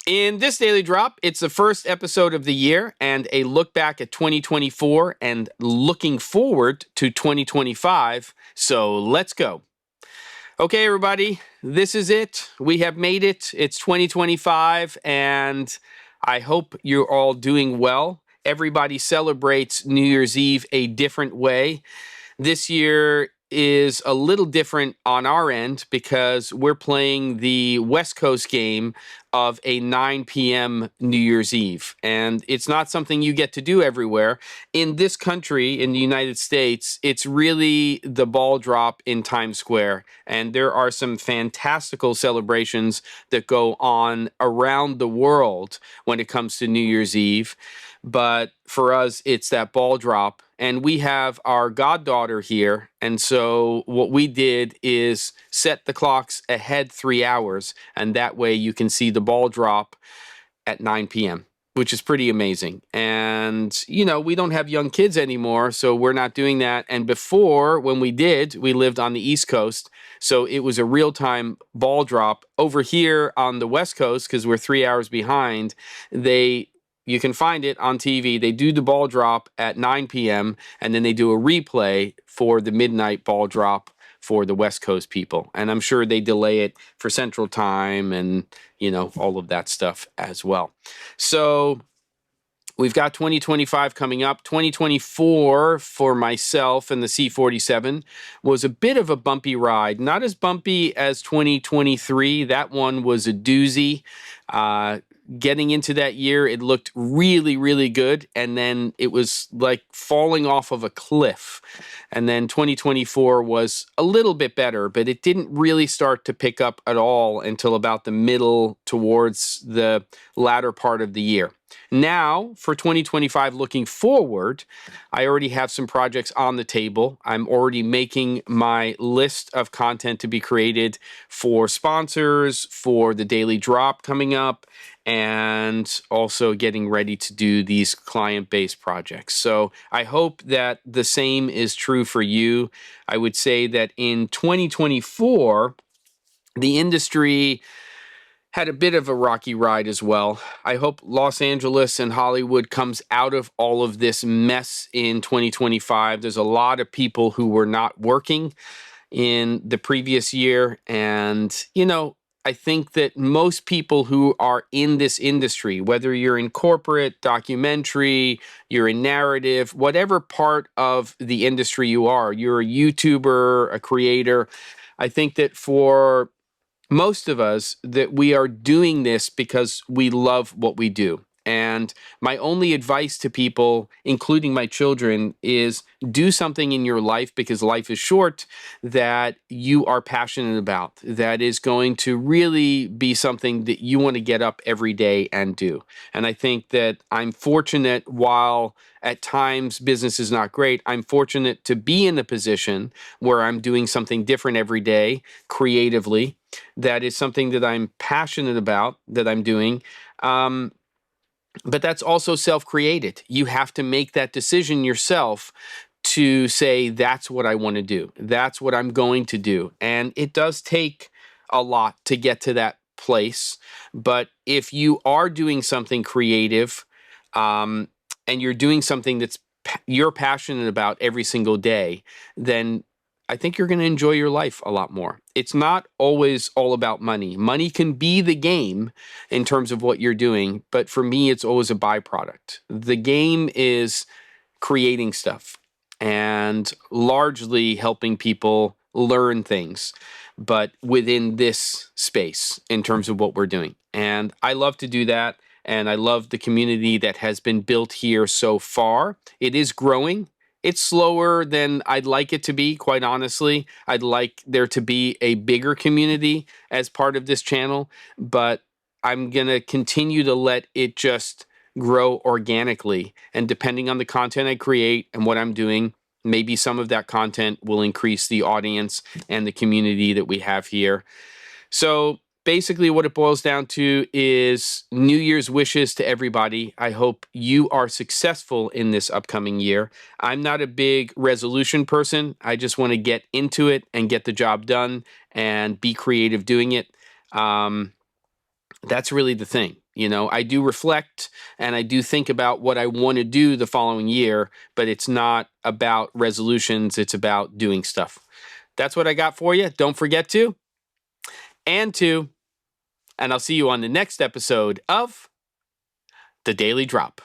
In this Daily Drop, it's the first episode of the year and a look back at 2024 and looking forward to 2025. So let's go. Okay, everybody, this is it. We have made it. It's 2025, and I hope you're all doing well. Everybody celebrates New Year's Eve a different way. This year is a little different on our end because we're playing the West Coast game of a 9 p.m. New Year's Eve. And it's not something you get to do everywhere. In this country, in the United States, it's really the ball drop in Times Square. And there are some fantastical celebrations that go on around the world when it comes to New Year's Eve. But for us, it's that ball drop. And we have our goddaughter here. And so what we did is set the clocks ahead 3 hours. And that way you can see the ball drop at 9 p.m., which is pretty amazing. And, you know, we don't have young kids anymore, so we're not doing that. And before, when we did, we lived on the East Coast. So it was a real-time ball drop. Over here on the West Coast, because we're 3 hours behind, you can find it on TV. They do the ball drop at 9 p.m. and then they do a replay for the midnight ball drop for the West Coast people. And I'm sure they delay it for Central Time and, you know, all of that stuff as well. So we've got 2025 coming up. 2024 for myself and the C47 was a bit of a bumpy ride. Not as bumpy as 2023. That one was a doozy. Getting into that year, it looked really, really good. And then it was like falling off of a cliff. And then 2024 was a little bit better, but it didn't really start to pick up at all until about the middle towards the latter part of the year. Now, for 2025, looking forward, I already have some projects on the table. I'm already making my list of content to be created for sponsors, for the Daily Drop coming up, and also getting ready to do these client-based projects. So I hope that the same is true for you. I would say that in 2024, the industry had a bit of a rocky ride as well. I hope Los Angeles and Hollywood comes out of all of this mess in 2025. There's a lot of people who were not working in the previous year. And, you know, I think that most people who are in this industry, whether you're in corporate, documentary, you're in narrative, whatever part of the industry you're a YouTuber, a creator, I think that for most of us, that we are doing this because we love what we do. And my only advice to people, including my children, is do something in your life, because life is short, that you are passionate about, that is going to really be something that you want to get up every day and do. And I think that I'm fortunate, while at times business is not great, I'm fortunate to be in a position where I'm doing something different every day creatively. That is something that I'm passionate about, that I'm doing. But that's also self-created. You have to make that decision yourself to say, that's what I want to do. That's what I'm going to do. And it does take a lot to get to that place. But if you are doing something creative, and you're doing something that's you're passionate about every single day, then I think you're going to enjoy your life a lot more. It's not always all about money. Money can be the game in terms of what you're doing, but for me, it's always a byproduct. The game is creating stuff and largely helping people learn things, but within this space in terms of what we're doing. And I love to do that. And I love the community that has been built here so far. It is growing. It's slower than I'd like it to be, quite honestly. I'd like there to be a bigger community as part of this channel, but I'm going to continue to let it just grow organically. And depending on the content I create and what I'm doing, maybe some of that content will increase the audience and the community that we have here. So basically what it boils down to is New Year's wishes to everybody. I hope you are successful in this upcoming year. I'm not a big resolution person. I just want to get into it and get the job done and be creative doing it. That's really the thing. You know, I do reflect and I do think about what I want to do the following year, but it's not about resolutions. It's about doing stuff. That's what I got for you. Don't forget to, and I'll see you on the next episode of The Daily Drop.